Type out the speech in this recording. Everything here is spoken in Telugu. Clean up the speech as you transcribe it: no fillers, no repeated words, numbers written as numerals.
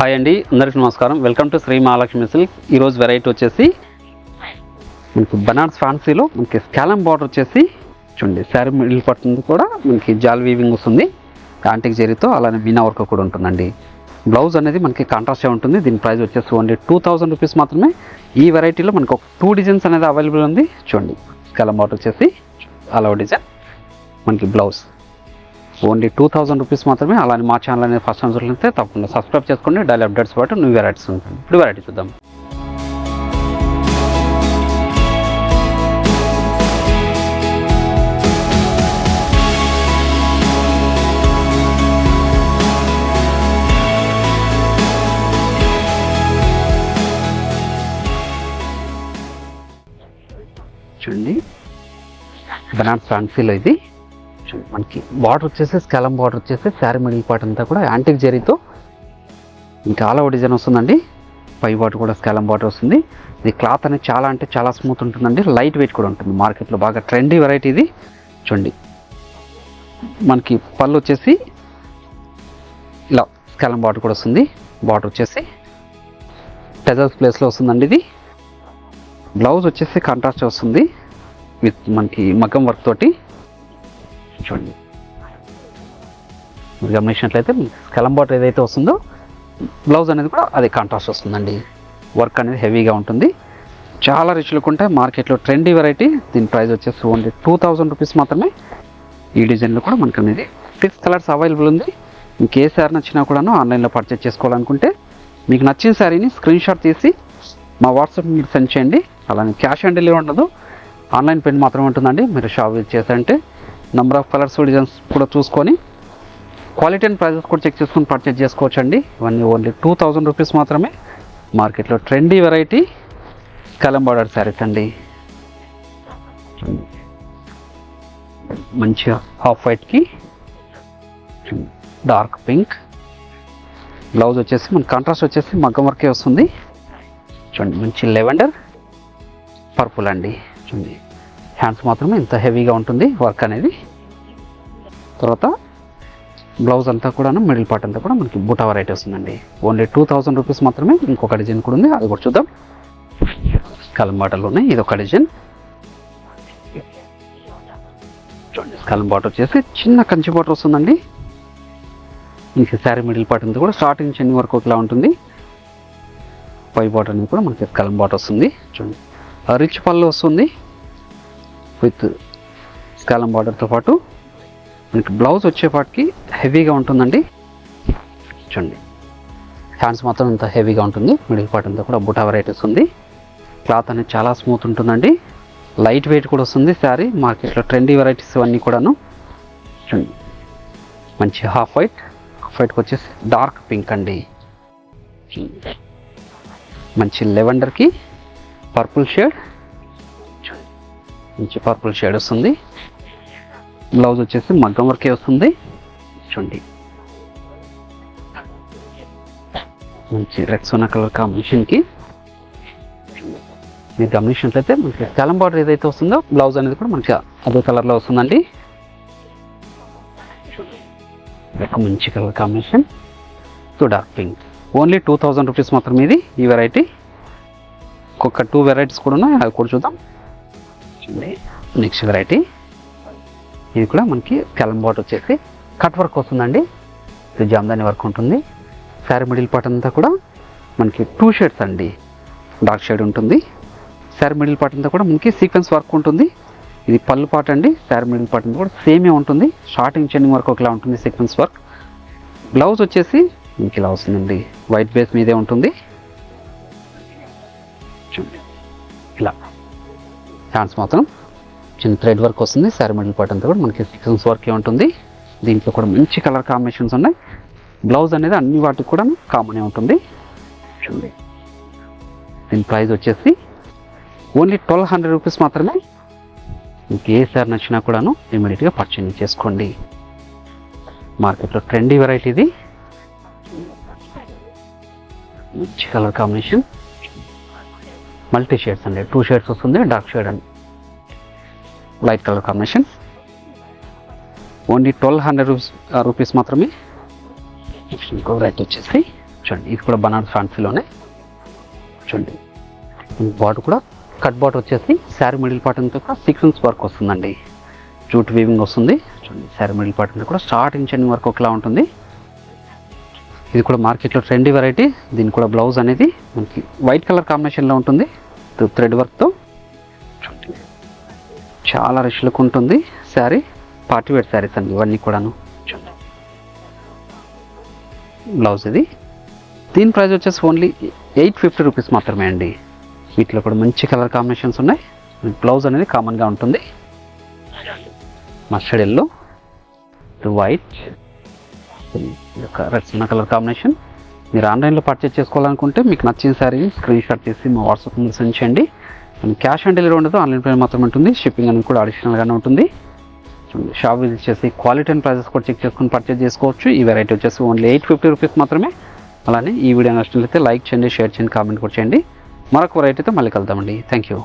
హాయ్ అండి, అందరికీ నమస్కారం. Welcome to Shri Mahalakshmi silk. ఈరోజు వెరైటీ వచ్చేసి మనకి బనారస్ ఫ్యాన్సీలో మనకి స్కాలమ్ బార్డర్ వచ్చేసి చూడండి, శారీ మిడిల్ పడుతుంది కూడా మనకి జాల్ వీవింగ్ వస్తుంది, యాంటిక్ జరీతో, అలానే మీనా వర్క్ కూడా ఉంటుందండి. బ్లౌజ్ అనేది మనకి కాంట్రాస్టే ఉంటుంది. దీని ప్రైస్ వచ్చేసి ఓన్లీ 2000 రూపీస్ మాత్రమే. ఈ వెరైటీలో మనకు ఒక 2 డిజైన్స్ అనేది అవైలబుల్ ఉంది. చూడండి, స్కాలమ్ బార్డర్ వచ్చేసి అలా డిజైన్, మనకి బ్లౌజ్ ఓన్లీ 2000 రూపీస్ మాత్రమే. అలానే మా ఛానల్ అనేది ఫస్ట్ టైం చూడలేస్తే తప్పకుండా సబ్స్క్రైబ్ చేసుకోండి. డైలీ అప్డేట్స్ పాటు న్యూ వెరైటీస్ ఉంటుంది. ఇప్పుడు వెరైటీ చూద్దాం. చూడండి, బనారస్ ఫ్యాన్సీలో ఇది మనకి బార్డర్ వచ్చేసి స్కాలమ్ బార్డర్ వచ్చేసి శారీ మిడిల్ పార్ట్ అంతా కూడా యాంటిక్ జరీతో ఇంకా ఆల్ ఓవర్ డిజైన్ వస్తుందండి. పై బార్డర్ కూడా స్కాలమ్ బార్డర్ వస్తుంది. ఇది క్లాత్ అనేది చాలా అంటే చాలా స్మూత్ ఉంటుందండి. లైట్ వెయిట్ కూడా ఉంటుంది. మార్కెట్లో బాగా ట్రెండీ వెరైటీ ఇది. చూడండి, మనకి పళ్ళు వచ్చేసి ఇలా స్కాలమ్ బార్డర్ కూడా వస్తుంది. బార్డర్ వచ్చేసి టెజల్స్ ప్లేస్లో వస్తుందండి. ఇది బ్లౌజ్ వచ్చేసి కాంట్రాస్ట్ వస్తుంది విత్ మనకి మగ్గం వర్క్ తోటి. చూడండి, మీరు గమనించినట్లయితే స్కాలమ్ బార్డర్ ఏదైతే వస్తుందో బ్లౌజ్ అనేది కూడా అదే కాంట్రాస్ట్ వస్తుందండి. వర్క్ అనేది హెవీగా ఉంటుంది. చాలా రిచ్ లుక్ ఉంటాయి. మార్కెట్లో ట్రెండీ వెరైటీ. దీని ప్రైస్ వచ్చేసి ఓన్లీ 2000 రూపీస్ మాత్రమే. ఈ డిజైన్లో కూడా మనకు అనేది 6 కలర్స్ అవైలబుల్ ఉంది. మీకు ఏ శారీ నచ్చినా కూడాను ఆన్లైన్లో పర్చేస్ చేసుకోవాలనుకుంటే మీకు నచ్చిన శారీని స్క్రీన్ షాట్ తీసి మా వాట్సాప్ మీరు సెండ్ చేయండి. అలానే క్యాష్ ఆన్ డెలివరీ ఉండదు, ఆన్లైన్ పేమెంట్ మాత్రమే ఉంటుందండి. మీరు షాప్ విజిట్ చేశారంటే నెంబర్ ఆఫ్ కలర్స్ డిజైన్స్ కూడా చూసుకొని క్వాలిటీ అండ్ ప్రైజెస్ కూడా చెక్ చేసుకొని పర్చేజ్ చేసుకోవచ్చు అండి. ఇవన్నీ ఓన్లీ 2000 రూపీస్ మాత్రమే. మార్కెట్లో ట్రెండీ వెరైటీ స్కాలమ్ బార్డర్ శారీస్ అండి. మంచిగా హాఫ్ వైట్కి డార్క్ పింక్ బ్లౌజ్ వచ్చేసి మన కాంట్రాస్ట్ వచ్చేసి మగ్గం వర్కే వస్తుంది. చూడండి, మంచి లెవెండర్ పర్పుల్ అండి. చూడండి, హ్యాండ్స్ మాత్రమే ఇంత హెవీగా ఉంటుంది వర్క్ అనేది. తర్వాత బ్లౌజ్ అంతా కూడా మిడిల్ పార్ట్ అంతా కూడా మనకి బూటా వెరైటీ వస్తుందండి. ఓన్లీ 2000 రూపీస్ మాత్రమే. ఇంకొక డిజైన్ కూడా ఉంది, అది కూడా చూద్దాం. స్కాలమ్ బార్డర్లో ఉన్నాయి. ఇది ఒక డిజైన్. చూడండి, స్కాలమ్ బార్డర్ వచ్చేసి చిన్న కంచి బార్డర్ వస్తుందండి. ఇంక శారీ మిడిల్ పార్ట్ అంతా కూడా స్టార్టింగ్ చిన్న వరకు ఒకలా ఉంటుంది. పై బార్డర్ అనేది కూడా మనకి స్కాలమ్ బార్డర్ వస్తుంది. చూడండి, రిచ్ పళ్ళు వస్తుంది విత్ స్కాలమ్ బార్డర్తో పాటు మనకి బ్లౌజ్ వచ్చేపాటికి హెవీగా ఉంటుందండి. చూడండి, హ్యాండ్స్ మాత్రం ఇంత హెవీగా ఉంటుంది. మిడిల్ పార్ట్ అంతా కూడా బుటా వెరైటీస్ ఉంది. క్లాత్ అనేది చాలా స్మూత్ ఉంటుందండి. లైట్ వెయిట్ కూడా వస్తుంది శారీ. మార్కెట్లో ట్రెండీ వెరైటీస్ ఇవన్నీ కూడాను. చూడండి, మంచి హాఫ్ వైట్కి వచ్చేసి డార్క్ పింక్ అండి. మంచి లెవెండర్కి పర్పుల్ షేడ్, మంచి పర్పుల్ షేడ్ వస్తుంది. బ్లౌజ్ వచ్చేసి మగ్గం వర్కే వస్తుంది. చూడండి, మంచి రెక్సోనా కలర్ కాంబినేషన్కి మీరు గమనించినట్లయితే మనకి స్కాలమ్ బార్డర్ ఏదైతే వస్తుందో బ్లౌజ్ అనేది కూడా మనకి అదే కలర్లో వస్తుందండి. ఒక మంచి colour combination to dark pink. Only 2000 rupees మాత్రమే ఇది. ఈ వెరైటీ ఒక్కొక్క 2 వెరైటీస్ కూడా ఉన్నాయి, అవి కూడా చూద్దాం. నెక్స్ట్ వెరైటీ ఇది కూడా మనకి స్కాలమ్ బార్డర్ వచ్చేసి కట్ వర్క్ వస్తుందండి. ఇది జామ్దాని వర్క్ ఉంటుంది. శారీ మిడిల్ పార్ట్ అంతా కూడా మనకి 2 షేడ్స్ అండి. డార్క్ షేడ్ ఉంటుంది. శారీ మిడిల్ పార్ట్ అంతా కూడా మనకి సీక్వెన్స్ వర్క్ ఉంటుంది. ఇది పళ్ళు పార్ట్ అండి. శారీ మిడిల్ పార్ట్ అంతా కూడా సేమే ఉంటుంది. స్టార్టింగ్ చెండింగ్ వర్క్ ఒకలా ఉంటుంది, సీక్వెన్స్ వర్క్. బ్లౌజ్ వచ్చేసి మనకి ఇలా వస్తుందండి. వైట్ బేస్ మీదే ఉంటుంది. చూడండి, ఇలా హ్యాండ్స్ మాత్రం చిన్న థ్రెడ్ వర్క్ వస్తుంది. శారీ మిడిల్ పార్ట్ అంతా కూడా మనకి సీక్వెన్స్ వర్కే ఉంటుంది. దీంట్లో కూడా మంచి కలర్ కాంబినేషన్స్ ఉన్నాయి. బ్లౌజ్ అనేది అన్ని వాటికి కూడా కామనే ఉంటుంది. చూడండి, దీని ప్రైస్ వచ్చేసి ఓన్లీ 1200 రూపీస్ మాత్రమే. మీకు ఏ శారీ నచ్చినా కూడాను ఇమీడియట్గా పర్చేజ్ చేసుకోండి. మార్కెట్లో ట్రెండీ వెరైటీ ఇది. మంచి కలర్ కాంబినేషన్, మల్టీ షేడ్స్ అండి. 2 షేడ్స్ వస్తుంది, డార్క్ షేడ్ అండి, light colour combination. Only 1200 rupees మాత్రమే. ఇంకో వెరైటీ వచ్చేసి చూడండి ఇది కూడా బనారస్ ఫ్యాన్సీలోనే చూడండి. బార్డర్ కూడా కట్ బార్డర్ వచ్చేసి శారీ మిడిల్ పార్ట్ అంతా కూడా సీక్వెన్స్ వర్క్ వస్తుందండి. జూట్ వీవింగ్ వస్తుంది చూడండి. శారీ మిడిల్ పార్ట్ అంతా కూడా స్టార్టింగ్ చెందింగ్ వర్క్ ఒకలా ఉంటుంది. ఇది కూడా మార్కెట్లో ట్రెండీ వెరైటీ. దీని కూడా బ్లౌజ్ అనేది మనకి వైట్ కలర్ కాంబినేషన్లో ఉంటుంది థ్రెడ్ వర్క్తో. చూడండి చాలా రిచ్ లుక్ ఉంటుంది శారీ. పార్టీ వేర్ శారీస్ అండి ఇవన్నీ కూడాను. చూడండి బ్లౌజ్ ఇది. దీని ప్రైస్ వచ్చేసి ఓన్లీ 850 రూపీస్ మాత్రమే అండి. వీటిలో కూడా మంచి కలర్ కాంబినేషన్స్ ఉన్నాయి. బ్లౌజ్ అనేది కామన్గా ఉంటుంది. మస్టర్డ్ ఎల్లో, వైట్, రెడ్ చిన్న కలర్ కాంబినేషన్. మీరు ఆన్లైన్లో పర్చేస్ చేసుకోవాలనుకుంటే మీకు నచ్చిన శారీని స్క్రీన్ షాట్ తీసి మా వాట్సాప్ నెంబర్ సెండ్ చేయండి. క్యాష్ ఆన్ డెలివరీ ఉండదు, ఆన్లైన్ పేమెంట్ మాత్రమే ఉంటుంది. షిప్పింగ్ అనేది కూడా అడిషనల్గానే ఉంటుంది. షాప్ విజిట్ చేసి క్వాలిటీ అండ్ ప్రైజెస్ కూడా చెక్ చేసుకుని పర్చేస్ చేసుకోవచ్చు. ఈ వెరైటీ వచ్చేసి ఓన్లీ 850 రూపీస్ మాత్రమే. అలానే ఈ వీడియో నచ్చినట్లయితే లైక్ చేయండి, షేర్ చేయండి, కామెంట్ కూడా చేయండి. మరొక వెరైటీతో మళ్ళీ కలుద్దామండి. Thank you.